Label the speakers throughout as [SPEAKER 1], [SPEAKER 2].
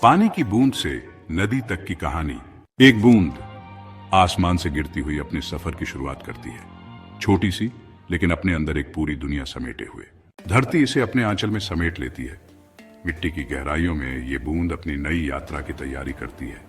[SPEAKER 1] पानी की बूंद से नदी तक की कहानी। एक बूंद आसमान से गिरती हुई अपने सफर की शुरुआत करती है, छोटी सी लेकिन अपने अंदर एक पूरी दुनिया समेटे हुए। धरती इसे अपने आंचल में समेट लेती है। मिट्टी की गहराइयों में ये बूंद अपनी नई यात्रा की तैयारी करती है।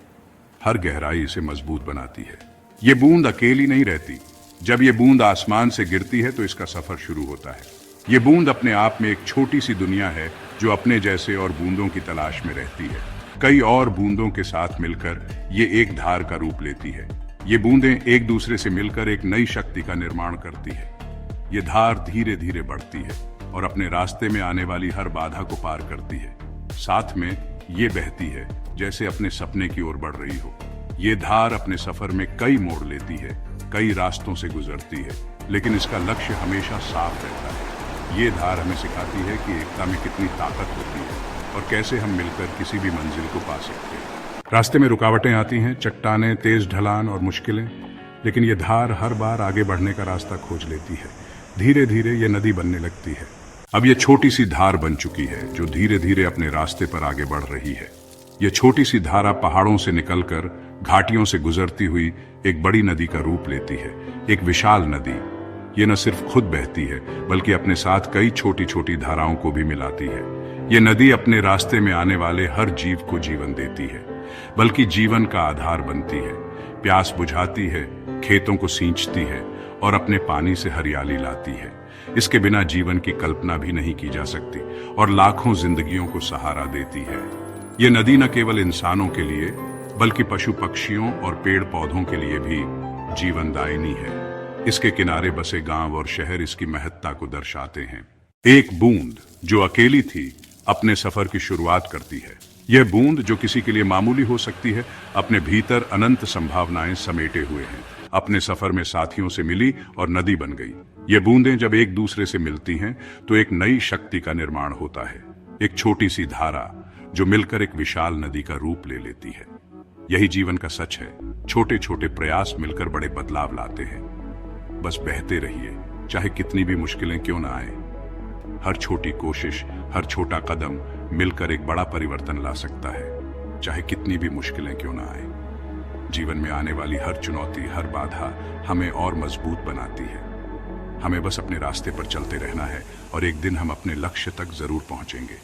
[SPEAKER 1] हर गहराई इसे मजबूत बनाती है। ये बूंद अकेली नहीं रहती। जब ये बूंद आसमान से गिरती है तो इसका सफर शुरू होता है। ये बूंद अपने आप में एक छोटी सी दुनिया है जो अपने जैसे और बूंदों की तलाश में रहती है। कई और बूंदों के साथ मिलकर ये एक धार का रूप लेती है। ये बूंदें एक दूसरे से मिलकर एक नई शक्ति का निर्माण करती है। ये धार धीरे धीरे बढ़ती है और अपने रास्ते में आने वाली हर बाधा को पार करती है। साथ में ये बहती है जैसे अपने सपने की ओर बढ़ रही हो। ये धार अपने सफर में कई मोड़ लेती है, कई रास्तों से गुजरती है, लेकिन इसका लक्ष्य हमेशा साफ रहता है। ये धार हमें सिखाती है कि एकता में कितनी ताकत होती है और कैसे हम मिलकर किसी भी मंजिल को पा सकते हैं। रास्ते में रुकावटें आती हैं, चट्टानें, तेज ढलान और मुश्किलें, लेकिन ये धार हर बार आगे बढ़ने का रास्ता खोज लेती है। धीरे धीरे ये नदी बनने लगती है। अब ये छोटी सी धार बन चुकी है जो धीरे धीरे अपने रास्ते पर आगे बढ़ रही है। ये छोटी सी धारा पहाड़ों से निकलकर घाटियों से गुजरती हुई एक बड़ी नदी का रूप लेती है, एक विशाल नदी। ये न सिर्फ खुद बहती है बल्कि अपने साथ कई छोटी छोटी धाराओं को भी मिलाती है। ये नदी अपने रास्ते में आने वाले हर जीव को जीवन देती है, बल्कि जीवन का आधार बनती है। प्यास बुझाती है, खेतों को सींचती है और अपने पानी से हरियाली लाती है। इसके बिना जीवन की कल्पना भी नहीं की जा सकती और लाखों जिंदगियों को सहारा देती है। ये नदी न केवल इंसानों के लिए बल्कि पशु पक्षियों और पेड़ पौधों के लिए भी जीवनदायिनी है। इसके किनारे बसे गांव और शहर इसकी महत्ता को दर्शाते हैं। एक बूंद जो अकेली थी अपने सफर की शुरुआत करती है। यह बूंद जो किसी के लिए मामूली हो सकती है, अपने भीतर अनंत संभावनाएं समेटे हुए है। अपने सफर में साथियों से मिली और नदी बन गई। ये बूंदें जब एक दूसरे से मिलती हैं तो एक नई शक्ति का निर्माण होता है। एक छोटी सी धारा जो मिलकर एक विशाल नदी का रूप ले लेती है। यही जीवन का सच है। छोटे छोटे प्रयास मिलकर बड़े बदलाव लाते हैं। बस बहते रहिए, चाहे कितनी भी मुश्किलें क्यों ना आए। हर छोटी कोशिश, हर छोटा कदम मिलकर एक बड़ा परिवर्तन ला सकता है, चाहे कितनी भी मुश्किलें क्यों ना आए। जीवन में आने वाली हर चुनौती, हर बाधा हमें और मजबूत बनाती है। हमें बस अपने रास्ते पर चलते रहना है और एक दिन हम अपने लक्ष्य तक जरूर पहुंचेंगे।